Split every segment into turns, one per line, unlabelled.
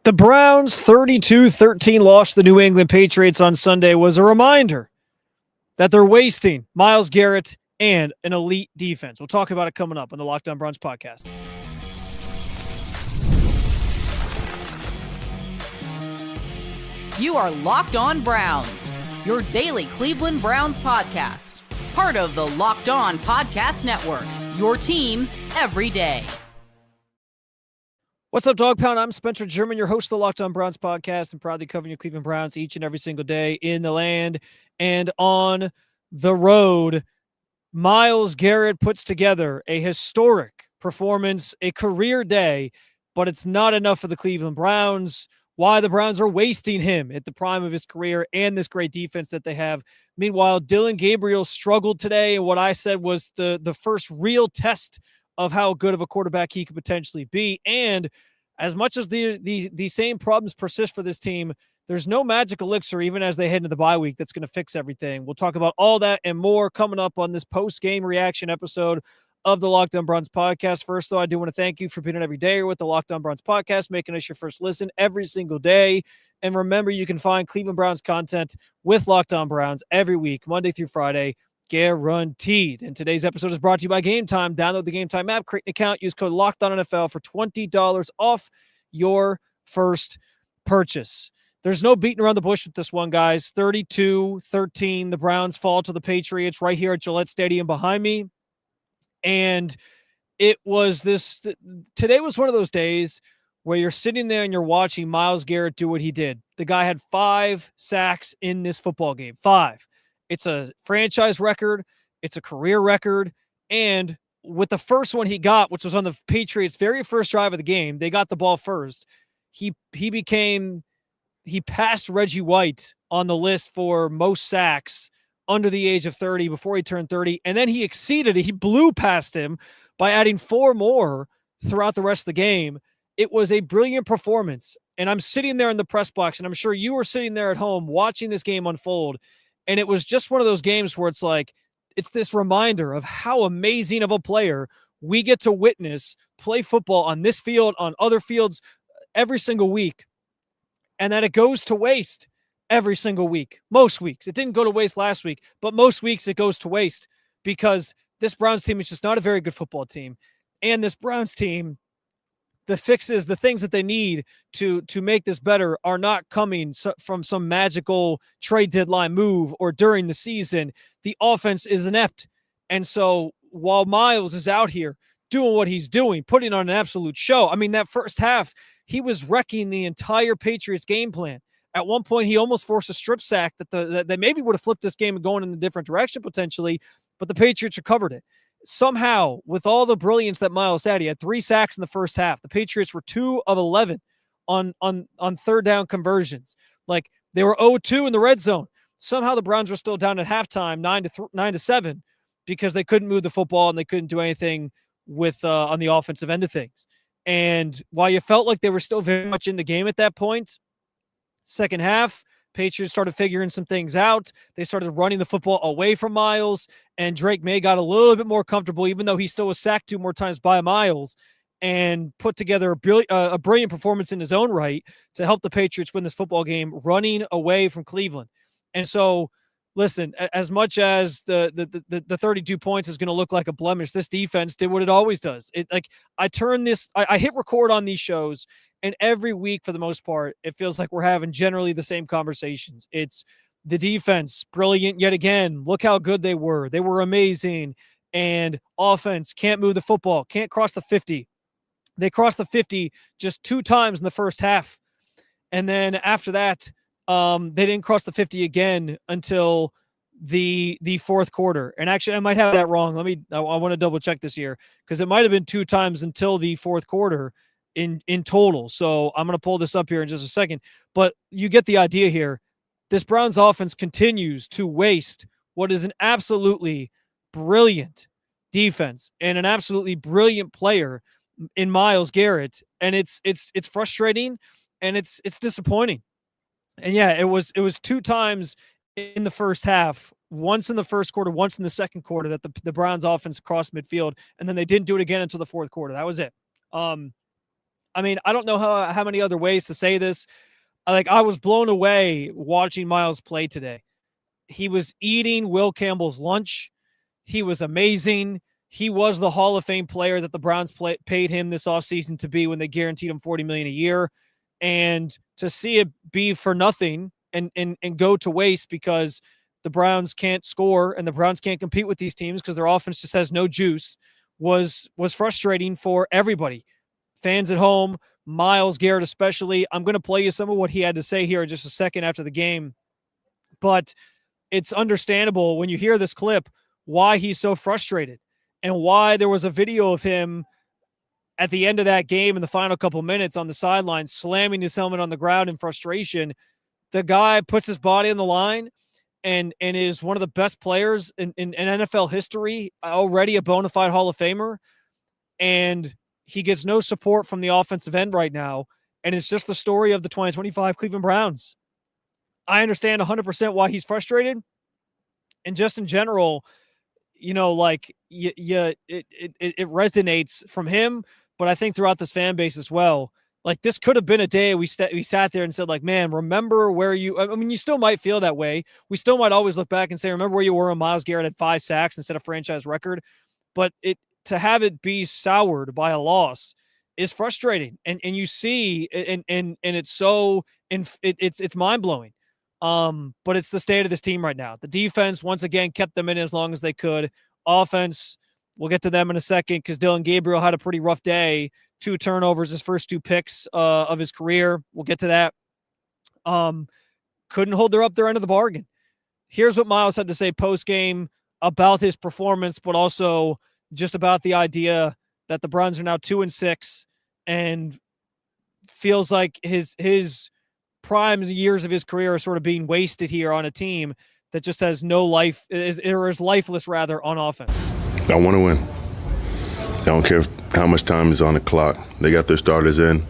The Browns' 32-13 loss to the New England Patriots on Sunday was a reminder that they're wasting Myles Garrett and an elite defense. We'll talk about it coming up on the Locked On Browns podcast.
You are Locked On Browns, your daily Cleveland Browns podcast. Part of the Locked On Podcast Network, your team every day.
What's up, Dog Pound? I'm Spencer German, your host of the Locked On Browns podcast, and proudly covering your Cleveland Browns each and every single day in the land and on the road. Myles Garrett puts together a historic performance, a career day, but it's not enough for the Cleveland Browns. Why the Browns are wasting him at the prime of his career and this great defense that they have. Meanwhile, Dillon Gabriel struggled today, and what I said was the first real test of how good of a quarterback he could potentially be. And as much as the same problems persist for this team, there's no magic elixir even as they head into the bye week that's going to fix everything. We'll talk about all that and more coming up on this post-game reaction episode of the Locked On Browns podcast. First, though, I do want to thank you for being every day with the Locked On Browns podcast, making us your first listen every single day. And remember, you can find Cleveland Browns content with Locked On Browns every week, Monday through Friday, guaranteed. And today's episode is brought to you by Gametime. Download the Gametime app, create an account, use code LOCKEDONNFL for $20 off your first purchase. There's no beating around the bush with this one, guys. 32-13. The Browns fall to the Patriots right here at Gillette Stadium behind me. And it was today was one of those days where you're sitting there and you're watching Myles Garrett do what he did. The guy had 5 sacks in this football game. 5. It's a franchise record. It's a career record. And with the first one he got, which was on the Patriots' very first drive of the game, they got the ball first. He passed Reggie White on the list for most sacks under the age of 30 before he turned 30. And then he exceeded it. He blew past him by adding 4 more throughout the rest of the game. It was a brilliant performance. And I'm sitting there in the press box, and I'm sure you were sitting there at home watching this game unfold. And it was just one of those games where it's like, it's this reminder of how amazing of a player we get to witness play football on this field, on other fields every single week. And that it goes to waste every single week. Most weeks. It didn't go to waste last week, but most weeks it goes to waste because this Browns team is just not a very good football team. And this Browns team, the fixes, the things that they need to make this better are not coming from some magical trade deadline move or during the season. The offense is inept. And so while Myles is out here doing what he's doing, putting on an absolute show, I mean, that first half, he was wrecking the entire Patriots game plan. At one point, he almost forced a strip sack that maybe would have flipped this game and going in a different direction potentially, but the Patriots recovered it. Somehow, with all the brilliance that Myles had, he had 3 sacks in the first half. The Patriots were 2 of 11 on third down conversions. Like, they were 0-2 in the red zone. Somehow the Browns were still down at halftime, 9-7, because they couldn't move the football and they couldn't do anything with on the offensive end of things. And while you felt like they were still very much in the game at that point, second half, Patriots started figuring some things out. They started running the football away from Myles, and Drake May got a little bit more comfortable, even though he still was sacked 2 more times by Myles, and put together a brilliant performance in his own right to help the Patriots win this football game, running away from Cleveland. And so, listen, as much as the 32 points is going to look like a blemish, this defense did what it always does. I hit record on these shows, and every week, for the most part, it feels like we're having generally the same conversations. It's the defense, brilliant yet again. Look how good they were. They were amazing. And offense, can't move the football, can't cross the 50. They crossed the 50 just 2 times in the first half. And then after that, they didn't cross the 50 again until the fourth quarter. And actually, I might have that wrong. I want to double check this here because it might have been 2 times until the fourth quarter in total. So I'm going to pull this up here in just a second, but you get the idea here. This Browns offense continues to waste what is an absolutely brilliant defense and an absolutely brilliant player in Myles Garrett. And it's frustrating and it's disappointing. And yeah, it was 2 times in the first half, once in the first quarter, once in the second quarter, that the Browns offense crossed midfield, and then they didn't do it again until the fourth quarter. That was it. I mean, I don't know how many other ways to say this. Like, I was blown away watching Myles play today. He was eating Will Campbell's lunch. He was amazing. He was the Hall of Fame player that the Browns paid him this offseason to be when they guaranteed him $40 million a year. And to see it be for nothing and go to waste because the Browns can't score and the Browns can't compete with these teams because their offense just has no juice was frustrating for everybody. Fans at home, Myles Garrett especially. I'm going to play you some of what he had to say here in just a second after the game. But it's understandable when you hear this clip why he's so frustrated and why there was a video of him at the end of that game in the final couple minutes on the sideline slamming his helmet on the ground in frustration. The guy puts his body on the line and is one of the best players in NFL history, already a bona fide Hall of Famer, and he gets no support from the offensive end right now, and it's just the story of the 2025 Cleveland Browns. I understand 100% why he's frustrated, and just in general, like it resonates from him, but I think throughout this fan base as well. Like, this could have been a day we sat there and said, like, man, remember where I mean, you still might feel that way. We still might always look back and say, remember where you were when Myles Garrett had 5 sacks instead of franchise record. But to have it be soured by a loss is frustrating. And you see, and it's so, it's mind blowing. But it's the state of this team right now. The defense, once again, kept them in as long as they could. Offense, we'll get to them in a second because Dylan Gabriel had a pretty rough day. 2 turnovers, his first 2 picks of his career. We'll get to that. Couldn't hold up their end of the bargain. Here's what Myles had to say post-game about his performance, but also just about the idea that the Browns are now 2-6 and feels like his prime years of his career are sort of being wasted here on a team that just has no life, is lifeless rather, on offense.
I want to win. I don't care how much time is on the clock. They got their starters in.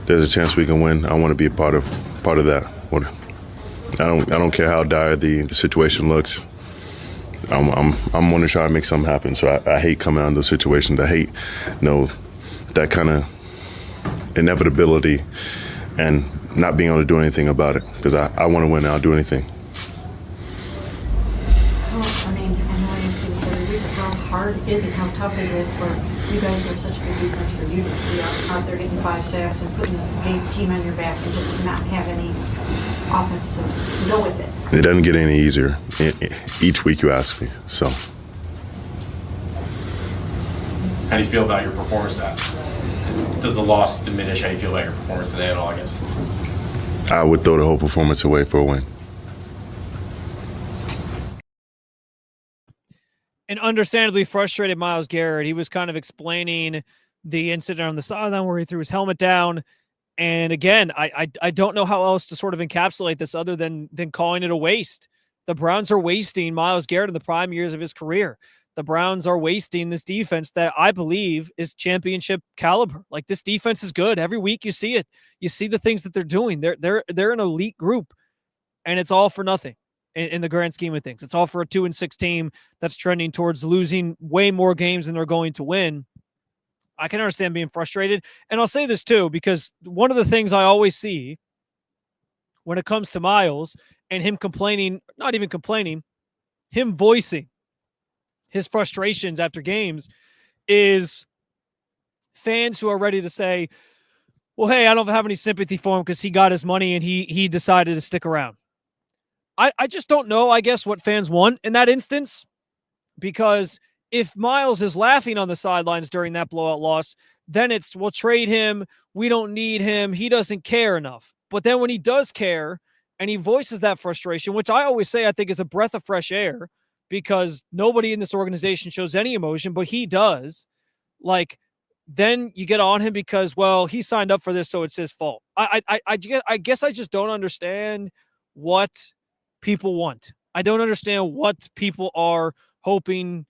There's a chance we can win. I want to be a part of that. I don't care how dire the situation looks. I'm going to try to make something happen. So I hate coming out of those situations. I hate that kind of inevitability and not being able to do anything about it, because I want to win and I'll do anything.
I mean, I know I asked you this every week, but how hard is it, how tough is it for you guys to have such a good defense for you to be out there getting 5 sacks and putting the team on your back and just to not have any offense to go with it?
It doesn't get any easier each week you ask me, so.
How do you feel about your performance at? Does the loss diminish how you feel about your performance today at all, I guess?
I would throw the whole performance away for a win.
And understandably frustrated Myles Garrett. He was kind of explaining the incident on the sideline where he threw his helmet down. And again, I don't know how else to sort of encapsulate this other than calling it a waste. The Browns are wasting Myles Garrett in the prime years of his career. The Browns are wasting this defense that I believe is championship caliber. Like, this defense is good. Every week you see it. You see the things that they're doing. They're an elite group, and it's all for nothing in the grand scheme of things. It's all for a 2-6 team that's trending towards losing way more games than they're going to win. I can understand being frustrated. And I'll say this too, because one of the things I always see when it comes to Myles and him complaining, not even complaining, him voicing his frustrations after games, is fans who are ready to say, well, hey, I don't have any sympathy for him because he got his money and he decided to stick around. I just don't know, I guess, what fans want in that instance, because if Myles is laughing on the sidelines during that blowout loss, then it's, we'll trade him. We don't need him. He doesn't care enough. But then when he does care and he voices that frustration, which I always say I think is a breath of fresh air, because nobody in this organization shows any emotion, but he does, like, then you get on him because, well, he signed up for this, so it's his fault. I guess I just don't understand what people want. I don't understand what people are hoping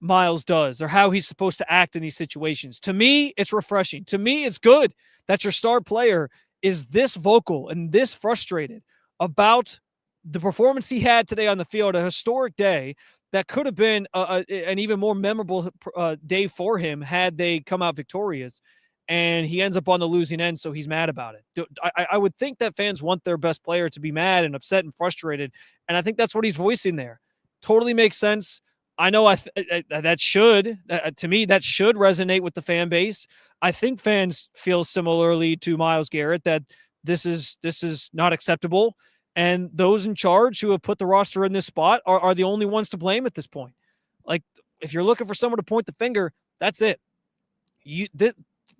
Myles does or how he's supposed to act in these situations. To me, it's refreshing. To me, it's good that your star player is this vocal and this frustrated about the performance he had today on the field, a historic day that could have been an even more memorable day for him had they come out victorious. and he ends up on the losing end, so he's mad about it. I would think that fans want their best player to be mad and upset and frustrated, and I think that's what he's voicing there. Totally makes sense. I know that should, to me, that should resonate with the fan base. I think fans feel similarly to Myles Garrett that this is not acceptable, and those in charge who have put the roster in this spot are the only ones to blame at this point. Like, if you're looking for someone to point the finger, that's it.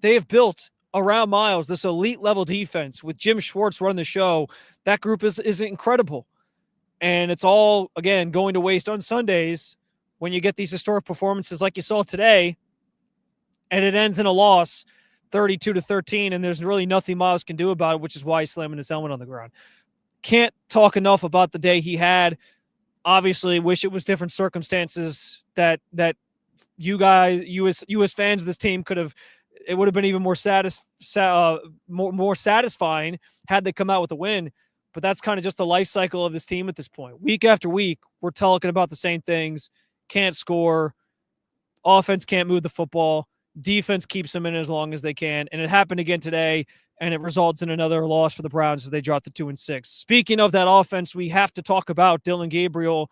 They have built around Myles this elite level defense with Jim Schwartz running the show. That group is incredible. And it's all, again, going to waste on Sundays when you get these historic performances like you saw today, and it ends in a loss 32-13, and there's really nothing Myles can do about it, which is why he's slamming his helmet on the ground. Can't talk enough about the day he had. Obviously, wish it was different circumstances that you as fans of this team could have. It would have been even more more satisfying had they come out with a win. But that's kind of just the life cycle of this team at this point. Week after week, we're talking about the same things. Can't score. Offense can't move the football. Defense keeps them in as long as they can. And it happened again today, and it results in another loss for the Browns as they drop to 2-6. Speaking of that offense, we have to talk about Dillon Gabriel.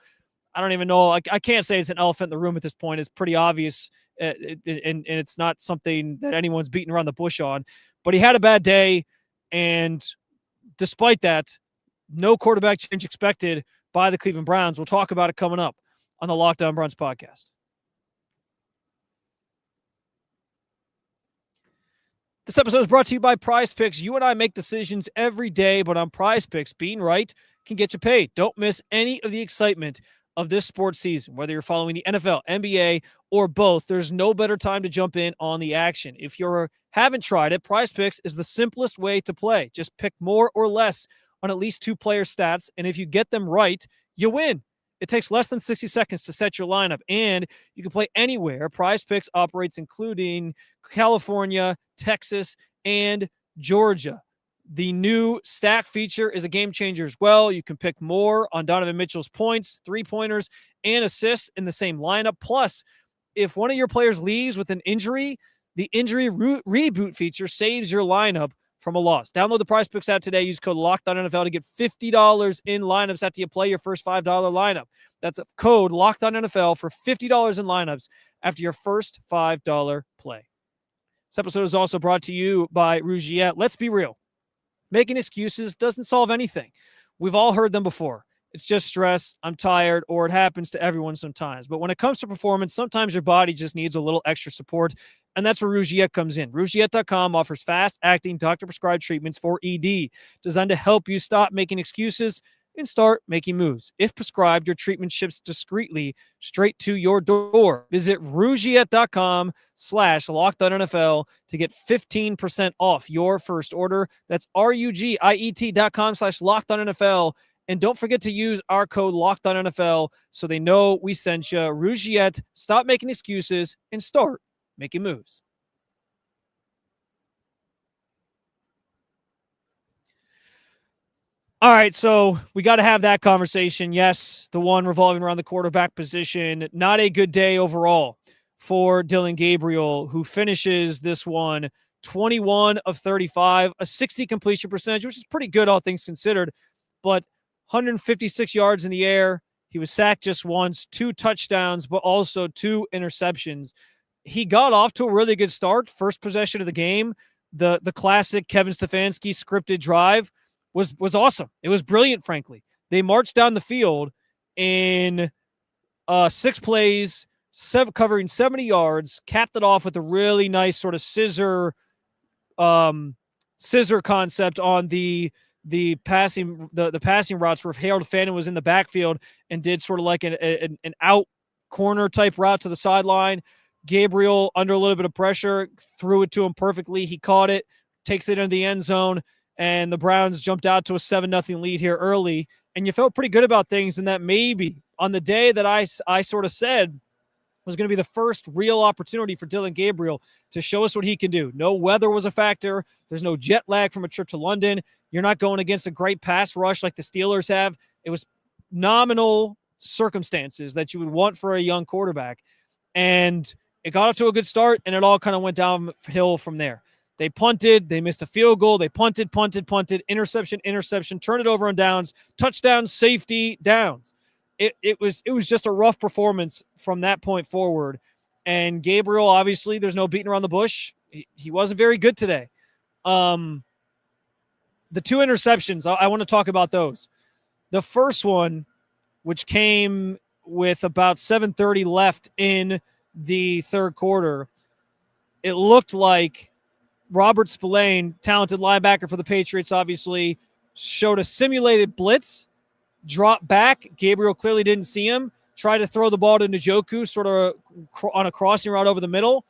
I don't even know. I can't say it's an elephant in the room at this point. It's pretty obvious, and it's not something that anyone's beating around the bush on. But he had a bad day, and despite that, no quarterback change expected by the Cleveland Browns. We'll talk about it coming up on the Locked On Browns podcast. This episode is brought to you by PrizePicks. You and I make decisions every day, but on PrizePicks, being right can get you paid. Don't miss any of the excitement of this sports season. Whether you're following the NFL, NBA, or both, there's no better time to jump in on the action. If you haven't tried it, PrizePicks is the simplest way to play. Just pick more or less on at least two player stats, and if you get them right, you win. It takes less than 60 seconds to set your lineup, and you can play anywhere. PrizePicks operates including California, Texas, and Georgia. The new stack feature is a game changer as well. You can pick more on Donovan Mitchell's points, three-pointers, and assists in the same lineup. Plus, if one of your players leaves with an injury, the injury reboot feature saves your lineup from a loss. Download the PrizePicks app today. Use code LOCKEDONNFL to get $50 in lineups after you play your first $5 lineup. That's a code LOCKEDONNFL for $50 in lineups after your first $5 play. This episode is also brought to you by Rugiet. Let's be real. Making excuses doesn't solve anything. We've all heard them before. It's just stress, I'm tired, or it happens to everyone sometimes. But when it comes to performance, sometimes your body just needs a little extra support, and that's where Rugiet comes in. Rugiet.com offers fast-acting, doctor-prescribed treatments for ED, designed to help you stop making excuses and start making moves. If prescribed, your treatment ships discreetly straight to your door. Visit Rugiet.com/LockedOnNFL to get 15% off your first order. That's RUGIET.com/LockedOnNFL. And don't forget to use our code LockedOnNFL so they know we sent you. Rugiet, stop making excuses and start making moves. All right, so we got to have that conversation. Yes, the one revolving around the quarterback position. Not a good day overall for Dillon Gabriel, who finishes this one 21 of 35, a 60 completion percentage, which is pretty good, all things considered, but 156 yards in the air. He was sacked just once, 2 touchdowns, but also 2 interceptions. He got off to a really good start. First possession of the game, the classic Kevin Stefanski scripted drive was awesome. It was brilliant, frankly. They marched down the field in 6 plays, covering 70 yards, capped it off with a really nice sort of scissor concept on the passing routes where Harold Fannin was in the backfield and did sort of like an out corner type route to the sideline. Gabriel, under a little bit of pressure, threw it to him perfectly. He caught it, takes it into the end zone, and the Browns jumped out to a 7-0 lead here early. And you felt pretty good about things, and that maybe on the day that I sort of said was going to be the first real opportunity for Dillon Gabriel to show us what he can do. No weather was a factor. There's no jet lag from a trip to London. You're not going against a great pass rush like the Steelers have. It was nominal circumstances that you would want for a young quarterback. And it got off to a good start, and it all kind of went downhill from there. They punted, they missed a field goal, they punted, interception, turn it over on downs, touchdown, safety, downs. It was just a rough performance from that point forward. And Gabriel, obviously, there's no beating around the bush. He wasn't very good today. The 2 interceptions, I want to talk about those. The first one, which came with about 7:30 left in the third quarter, it looked like Robert Spillane, talented linebacker for the Patriots, obviously, showed a simulated blitz, dropped back. Gabriel clearly didn't see him, tried to throw the ball to Njoku sort of on a crossing route over the middle,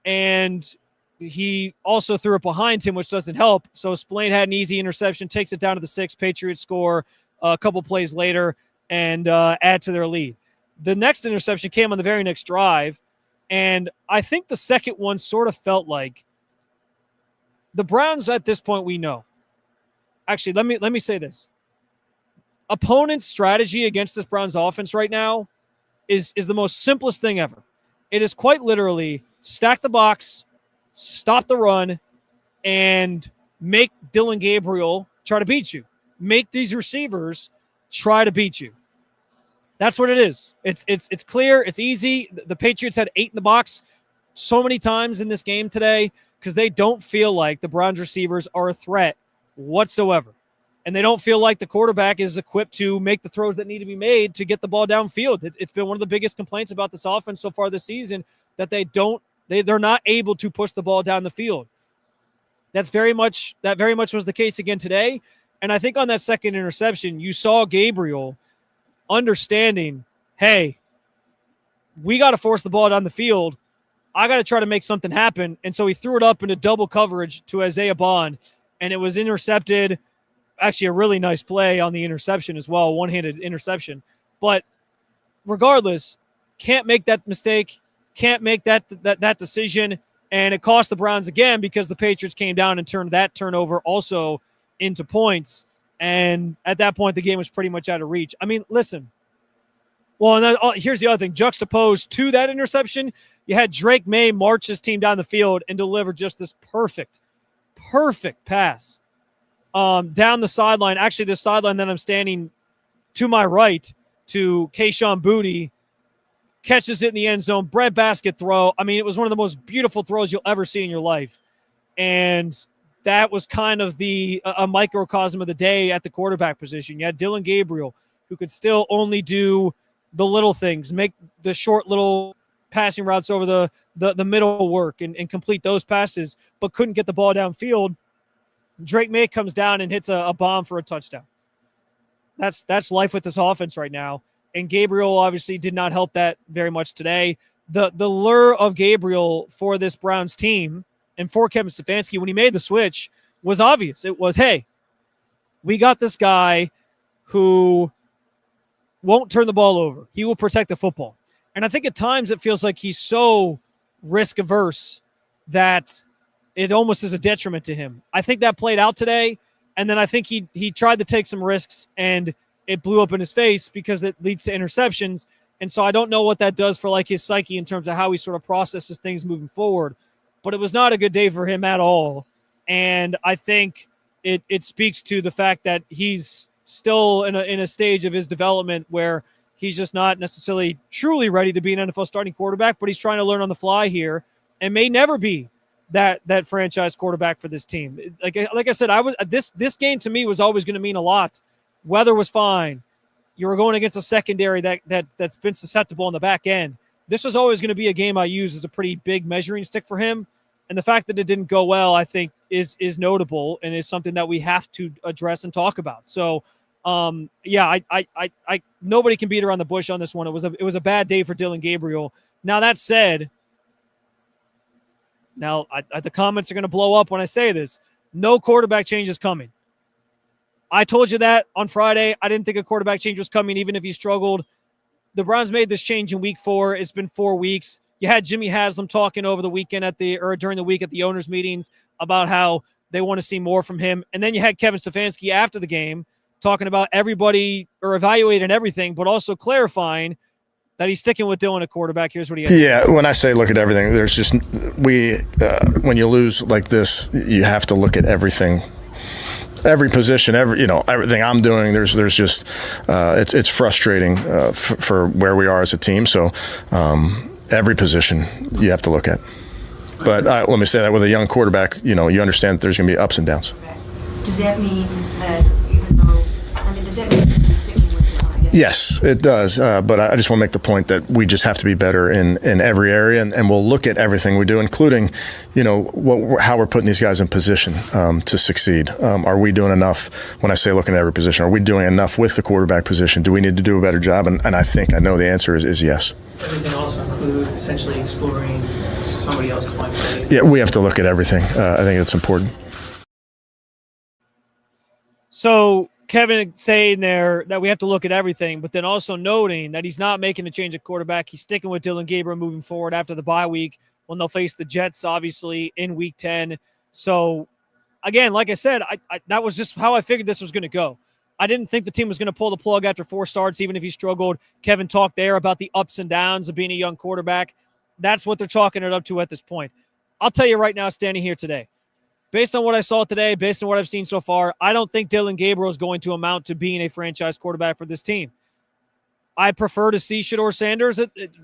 and he also threw it behind him, which doesn't help. So Spillane had an easy interception, takes it down to the 6. Patriots score a couple plays later and add to their lead. The next interception came on the very next drive, and I think the second one sort of felt like the Browns at this point we know. Actually, let me say this. Opponent's strategy against this Browns offense right now is the most simplest thing ever. It is quite literally stack the box, stop the run, and make Dylan Gabriel try to beat you. Make these receivers try to beat you. That's what it is. It's clear. It's easy. The Patriots had 8 in the box so many times in this game today because they don't feel like the Browns receivers are a threat whatsoever. And they don't feel like the quarterback is equipped to make the throws that need to be made to get the ball downfield. It's been one of the biggest complaints about this offense so far this season that they're not able to push the ball down the field. That very much was the case again today. And I think on that second interception, you saw Gabriel understanding, hey, we got to force the ball down the field. I got to try to make something happen. And so he threw it up into double coverage to Isaiah Bond, and it was intercepted. Actually, a really nice play on the interception as well, one-handed interception. But regardless, can't make that mistake, can't make that decision, and it cost the Browns again because the Patriots came down and turned that turnover also into points. And at that point, the game was pretty much out of reach. I mean, listen. Well, and then, here's the other thing. Juxtaposed to that interception, you had Drake May march his team down the field and deliver just this perfect pass down the sideline. Actually, the sideline that I'm standing to my right to Kayshon Boutte, catches it in the end zone, breadbasket throw. I mean, it was one of the most beautiful throws you'll ever see in your life. And that was kind of a microcosm of the day at the quarterback position. You had Dylan Gabriel, who could still only do the little things, make the short little passing routes over the middle work and complete those passes, but couldn't get the ball downfield. Drake May comes down and hits a bomb for a touchdown. That's life with this offense right now. And Gabriel obviously did not help that very much today. The lure of Gabriel for this Browns team and for Kevin Stefanski when he made the switch was obvious. It was, hey, we got this guy who won't turn the ball over. He will protect the football. And I think at times it feels like he's so risk averse that it almost is a detriment to him. I think that played out today. And then I think he tried to take some risks and it blew up in his face because it leads to interceptions. And so I don't know what that does for like his psyche in terms of how he sort of processes things moving forward. But it was not a good day for him at all. And I think it speaks to the fact that he's still in a stage of his development where he's just not necessarily truly ready to be an NFL starting quarterback, but he's trying to learn on the fly here and may never be that franchise quarterback for this team. Like I said, this game to me was always going to mean a lot. Weather was fine. You were going against a secondary that's been susceptible on the back end. This was always going to be a game I use as a pretty big measuring stick for him. And the fact that it didn't go well, I think, is notable and is something that we have to address and talk about. So, yeah, I nobody can beat around the bush on this one. It was a bad day for Dylan Gabriel. Now that said, the comments are going to blow up when I say this. No quarterback change is coming. I told you that on Friday. I didn't think a quarterback change was coming, even if he struggled. The Browns made this change in week 4. It's been 4 weeks. You had Jimmy Haslam talking over the weekend during the week at the owners' meetings about how they want to see more from him. And then you had Kevin Stefanski after the game talking about everybody or evaluating everything, but also clarifying that he's sticking with Dylan at quarterback. Here's what he has to
Yeah,
say.
when I say look at everything, there's just when you lose like this, you have to look at everything. Every position, everything I'm doing. There's just it's frustrating for where we are as a team. So every position you have to look at. But let me say that with a young quarterback, you understand that there's going to be ups and downs.
Does that mean that does that mean you're sticking with Dylan, I guess?
Yes, it does. But I just want to make the point that we just have to be better in every area, and we'll look at everything we do, including, how we're putting these guys in position to succeed. Are we doing enough? When I say looking at every position, are we doing enough with the quarterback position? Do we need to do a better job? And I know the answer is yes.
Everything also include potentially exploring somebody else calling plays?
Yeah, we have to look at everything. I think it's important.
So Kevin saying there that we have to look at everything, but then also noting that he's not making a change at quarterback. He's sticking with Dylan Gabriel moving forward after the bye week when they'll face the Jets, obviously, in Week 10. So, again, like I said, I that was just how I figured this was going to go. I didn't think the team was going to pull the plug after 4 starts, even if he struggled. Kevin talked there about the ups and downs of being a young quarterback. That's what they're chalking it up to at this point. I'll tell you right now, standing here today, based on what I saw today, based on what I've seen so far, I don't think Dylan Gabriel is going to amount to being a franchise quarterback for this team. I prefer to see Shedeur Sanders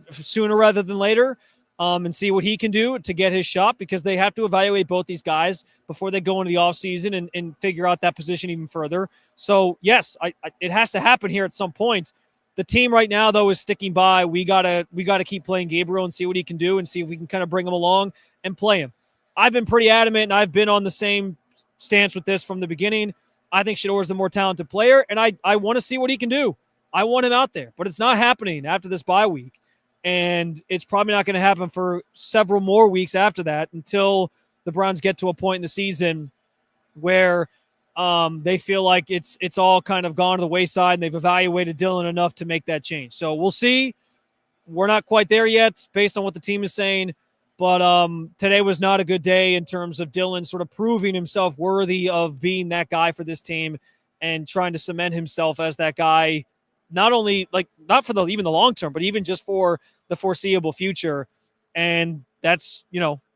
sooner rather than later and see what he can do to get his shot, because they have to evaluate both these guys before they go into the offseason and figure out that position even further. So, yes, it has to happen here at some point. The team right now, though, is sticking by. We gotta keep playing Gabriel and see what he can do and see if we can kind of bring him along and play him. I've been pretty adamant, and I've been on the same stance with this from the beginning. I think Shedeur is the more talented player, and I want to see what he can do. I want him out there, but it's not happening after this bye week. And it's probably not going to happen for several more weeks after that until the Browns get to a point in the season where they feel like it's all kind of gone to the wayside and they've evaluated Dylan enough to make that change. So we'll see. We're not quite there yet based on what the team is saying. But today was not a good day in terms of Dylan sort of proving himself worthy of being that guy for this team and trying to cement himself as that guy, not only not for even the long term, but even just for the foreseeable future. And that's,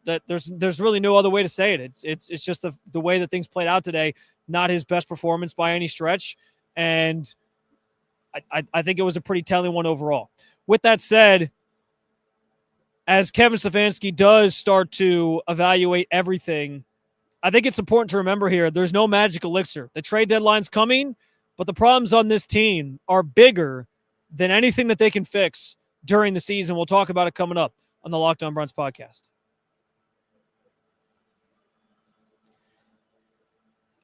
that there's really no other way to say it. It's just the way that things played out today, not his best performance by any stretch. And I think it was a pretty telling one overall. With that said, as Kevin Stefanski does start to evaluate everything, I think it's important to remember here, there's no magic elixir. The trade deadline's coming, but the problems on this team are bigger than anything that they can fix during the season. We'll talk about it coming up on the Locked On Browns podcast.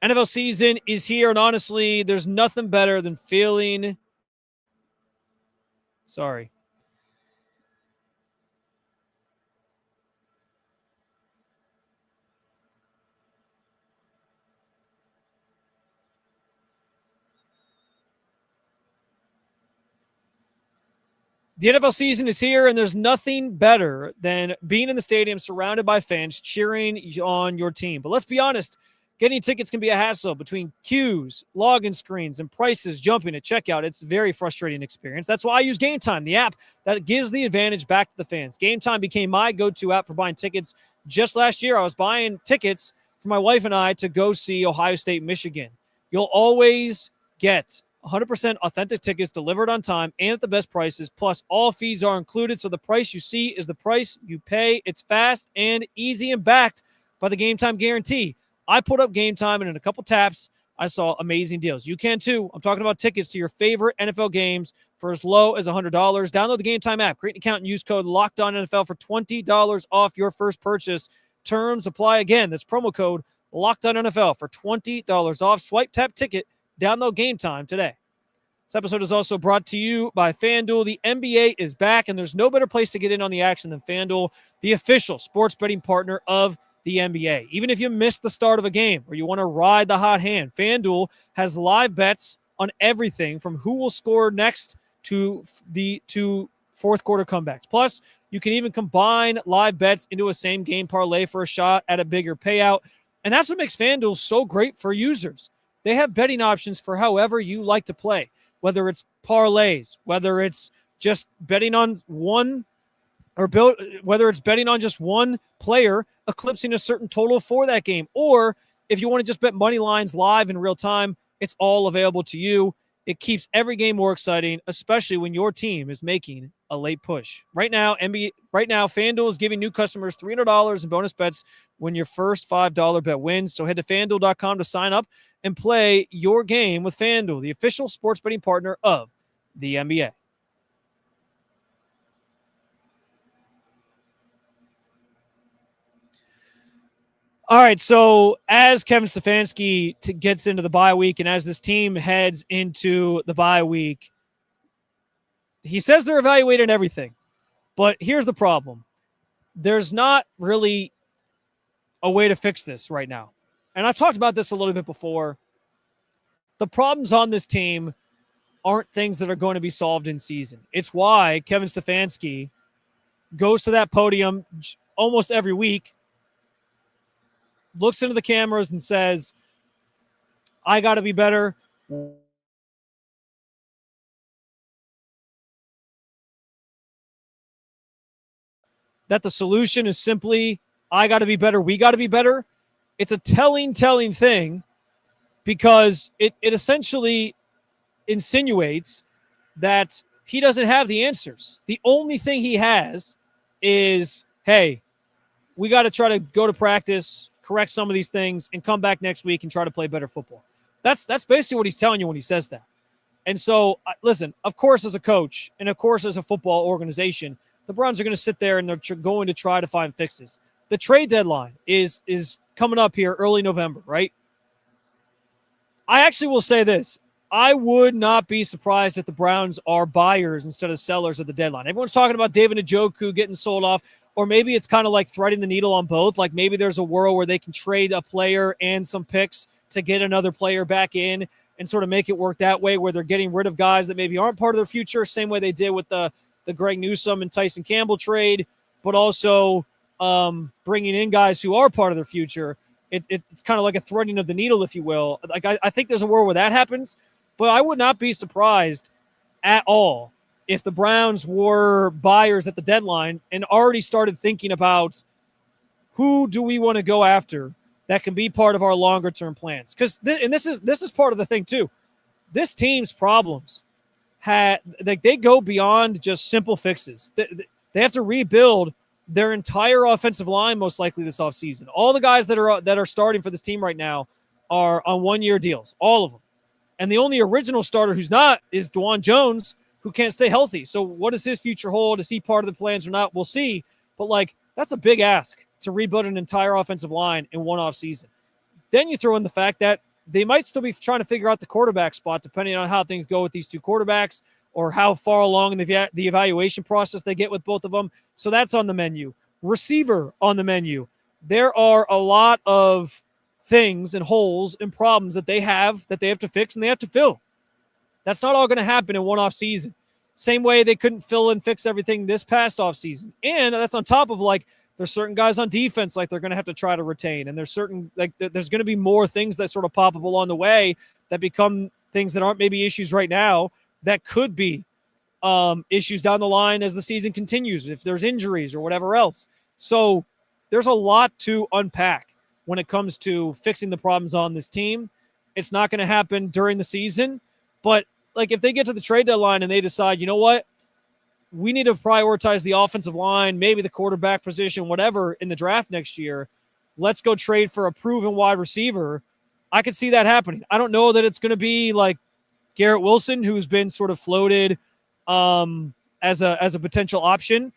NFL season is here, and honestly, there's nothing better than feeling... Sorry. The NFL season is here, and there's nothing better than being in the stadium surrounded by fans cheering on your team. But let's be honest, getting tickets can be a hassle between queues, login screens, and prices jumping at checkout. It's a very frustrating experience. That's why I use Gametime, the app that gives the advantage back to the fans. Gametime became my go-to app for buying tickets. Just last year, I was buying tickets for my wife and I to go see Ohio State, Michigan. You'll always get 100% authentic tickets delivered on time and at the best prices, plus all fees are included, so the price you see is the price you pay. It's fast and easy and backed by the Gametime guarantee. I put up Gametime, and in a couple taps, I saw amazing deals. You can too. I'm talking about tickets to your favorite NFL games for as low as $100. Download the Gametime app, create an account, and use code LOCKEDONNFL for $20 off your first purchase. Terms apply again. That's promo code LOCKEDONNFL for $20 off. Swipe, tap, ticket. Download Gametime today. This episode is also brought to you by FanDuel. The NBA is back, and there's no better place to get in on the action than FanDuel, the official sports betting partner of the NBA. Even if you missed the start of a game or you want to ride the hot hand, FanDuel has live bets on everything from who will score next to fourth quarter comebacks. Plus, you can even combine live bets into a same game parlay for a shot at a bigger payout. And that's what makes FanDuel so great for users. They have betting options for however you like to play, whether it's parlays, whether it's just betting on one or whether it's betting on just one player eclipsing a certain total for that game, or if you want to just bet money lines live in real time, it's all available to you. It keeps every game more exciting, especially when your team is making a late push. Right now, FanDuel is giving new customers $300 in bonus bets when your first $5 bet wins. So head to FanDuel.com to sign up and play your game with FanDuel, the official sports betting partner of the NBA. All right, so as Kevin Stefanski gets into the bye week and as this team heads into the bye week, he says they're evaluating everything. But here's the problem. There's not really a way to fix this right now. And I've talked about this a little bit before. The problems on this team aren't things that are going to be solved in season. It's why Kevin Stefanski goes to that podium almost every week, looks into the cameras and says, I got to be better. That the solution is simply, I got to be better, we got to be better. It's a telling thing because it essentially insinuates that he doesn't have the answers. The only thing he has is, hey, we got to try to go to practice, correct some of these things, and come back next week and try to play better football. That's basically what he's telling you when he says that. And so, listen, of course, as a coach and of course as a football organization, the Browns are going to sit there and they're going to try to find fixes. The trade deadline is coming up here early November, right? I actually will say this. I would not be surprised if the Browns are buyers instead of sellers at the deadline. Everyone's talking about David Njoku getting sold off, or maybe it's kind of like threading the needle on both. Like maybe there's a world where they can trade a player and some picks to get another player back in and sort of make it work that way, where they're getting rid of guys that maybe aren't part of their future, same way they did with the Greg Newsome and Tyson Campbell trade, but also bringing in guys who are part of their future. It's kind of like a threading of the needle, if you will. Like I think there's a world where that happens, but I would not be surprised at all if the Browns were buyers at the deadline and already started thinking about who do we want to go after that can be part of our longer-term plans. Because this is part of the thing too. This team's problems they go beyond just simple fixes. They have to rebuild their entire offensive line most likely this offseason. All the guys that are starting for this team right now are on one-year deals, all of them. And the only original starter who's not is Dwan Jones, who can't stay healthy. So what does his future hold? Is he part of the plans or not? We'll see. But, that's a big ask to rebuild an entire offensive line in one offseason. Then you throw in the fact that they might still be trying to figure out the quarterback spot depending on how things go with these two quarterbacks or how far along in the evaluation process they get with both of them. So that's on the menu. Receiver on the menu. There are a lot of things and holes and problems that they have to fix and they have to fill. That's not all going to happen in one off season. Same way they couldn't fill and fix everything this past off season. And that's on top of there's certain guys on defense they're going to have to try to retain. And there's certain there's going to be more things that sort of pop up along the way that become things that aren't maybe issues right now that could be issues down the line as the season continues, if there's injuries or whatever else. So there's a lot to unpack when it comes to fixing the problems on this team. It's not going to happen during the season, but if they get to the trade deadline and they decide, you know what, we need to prioritize the offensive line, maybe the quarterback position, whatever, in the draft next year, let's go trade for a proven wide receiver. I could see that happening. I don't know that it's going to be like Garrett Wilson, who's been sort of floated as a potential option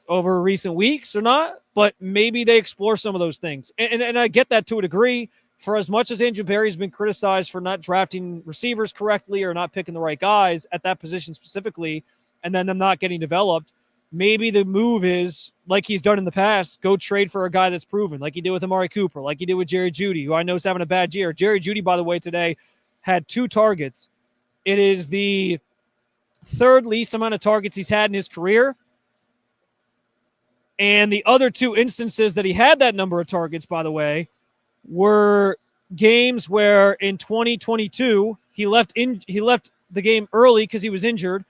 over recent weeks or not, but maybe they explore some of those things. And I get that to a degree. For as much as Andrew Berry's been criticized for not drafting receivers correctly or not picking the right guys at that position specifically, and then them not getting developed, maybe the move is, like he's done in the past, go trade for a guy that's proven, like he did with Amari Cooper, like he did with Jerry Jeudy, who I know is having a bad year. Jerry Jeudy, by the way, today had 2 targets. It is the 3rd least amount of targets he's had in his career. And the other 2 instances that he had that number of targets, by the way, were games where in 2022 he left the game early because he was injured,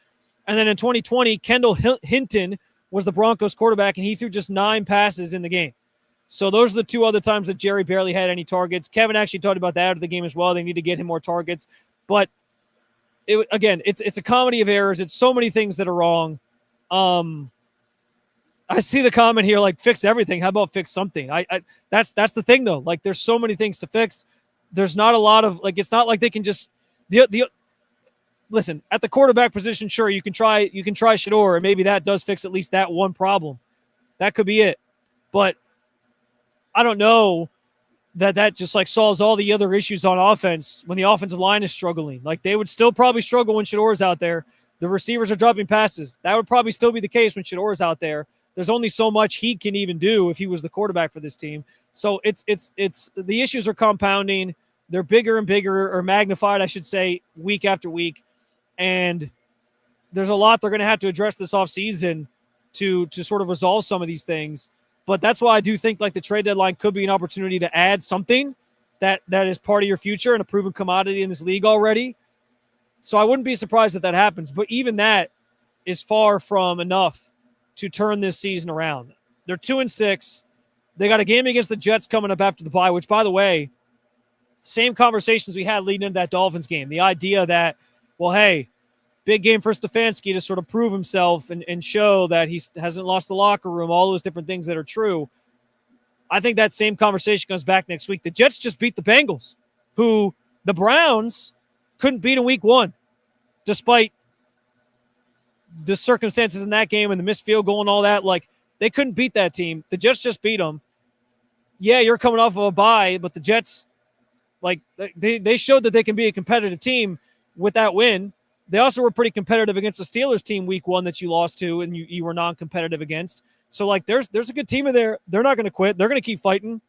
And then in 2020, Kendall Hinton was the Broncos quarterback, and he threw just 9 passes in the game. So those are the 2 other times that Jerry barely had any targets. Kevin actually talked about that after the game as well. They need to get him more targets. But, it's a comedy of errors. It's so many things that are wrong. I see the comment here, like, fix everything. How about fix something? That's the thing, though. Like, there's so many things to fix. There's not a lot of, like, it's not like they can just listen, at the quarterback position, sure, you can try Shedeur, and maybe that does fix at least that one problem. That could be it. But I don't know that just, like, solves all the other issues on offense when the offensive line is struggling. Like, they would still probably struggle when Shedeur's out there. The receivers are dropping passes. That would probably still be the case when Shedeur's out there. There's only so much he can even do if he was the quarterback for this team. So it's the issues are compounding. They're bigger and bigger, or magnified, I should say, week after week. And there's a lot they're going to have to address this offseason to sort of resolve some of these things. But that's why I do think, like, the trade deadline could be an opportunity to add something that is part of your future and a proven commodity in this league already. So I wouldn't be surprised if that happens. But even that is far from enough to turn this season around. They're 2-6. They got a game against the Jets coming up after the bye, which, by the way, same conversations we had leading into that Dolphins game. The idea that, well, hey, big game for Stefanski to sort of prove himself and show that he hasn't lost the locker room, all those different things that are true. I think that same conversation comes back next week. The Jets just beat the Bengals, who the Browns couldn't beat in week 1, despite the circumstances in that game and the missed field goal and all that. Like, they couldn't beat that team. The Jets just beat them. Yeah, you're coming off of a bye, but the Jets, like, they showed that they can be a competitive team with that win. They also were pretty competitive against the Steelers team week 1 that you lost to and you were non-competitive against. So, like, there's a good team in there. They're not going to quit. They're going to keep fighting.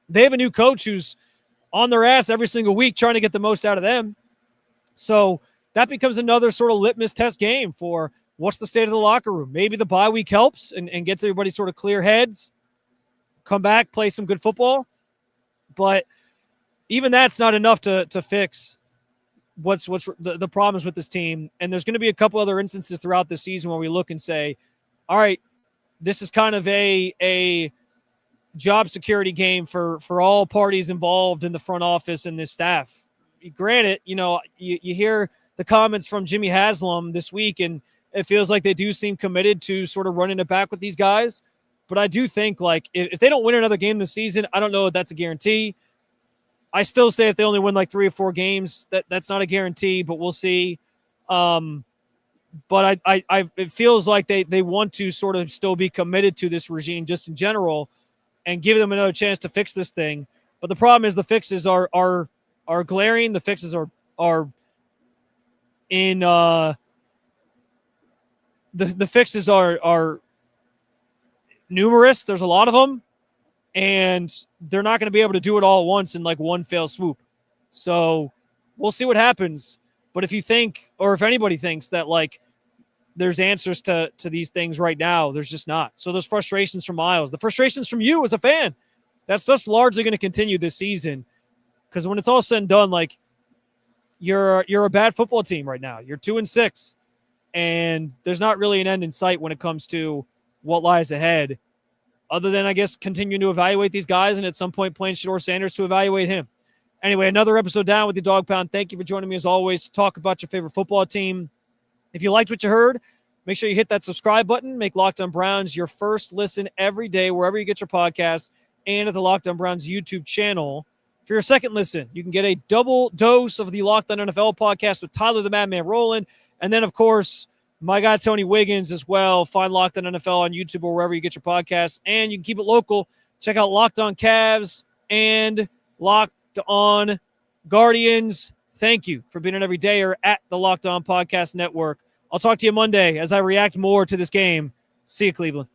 They have a new coach who's on their ass every single week trying to get the most out of them. So that becomes another sort of litmus test game for what's the state of the locker room. Maybe the bye week helps and gets everybody sort of clear heads, come back, play some good football. But even that's not enough to fix what's the problems with this team. And there's going to be a couple other instances throughout the season where we look and say, all right, this is kind of a job security game for all parties involved in the front office and this staff. Granted, you hear the comments from Jimmy Haslam this week, and it feels like they do seem committed to sort of running it back with these guys. But I do think, like, if they don't win another game this season, I don't know if that's a guarantee. I still say if they only win like 3 or 4 games, that's not a guarantee, but we'll see. But it feels like they want to sort of still be committed to this regime just in general and give them another chance to fix this thing. But the problem is the fixes are glaring. The fixes are in the fixes are numerous. There's a lot of them, and they're not going to be able to do it all at once in like one fell swoop. So we'll see what happens. But if you think, or if anybody thinks that like there's answers to these things right now, there's just not. So those frustrations from Myles, the frustrations from you as a fan, that's just largely going to continue this season. Because when it's all said and done, like you're a bad football team right now. You're 2-6, and there's not really an end in sight when it comes to what lies ahead, other than, I guess, continuing to evaluate these guys and at some point playing Shedeur Sanders to evaluate him. Anyway, another episode down with the Dog Pound. Thank you for joining me as always to talk about your favorite football team. If you liked what you heard, make sure you hit that subscribe button. Make Locked On Browns your first listen every day, wherever you get your podcasts, and at the Locked On Browns YouTube channel. For your second listen, you can get a double dose of the Locked On NFL podcast with Tyler the Madman Rowland. And then, of course, my guy Tony Wiggins as well. Find Locked On NFL on YouTube or wherever you get your podcasts. And you can keep it local. Check out Locked On Cavs and Locked On Guardians. Thank you for being an everydayer at the Locked On Podcast Network. I'll talk to you Monday as I react more to this game. See you, Cleveland.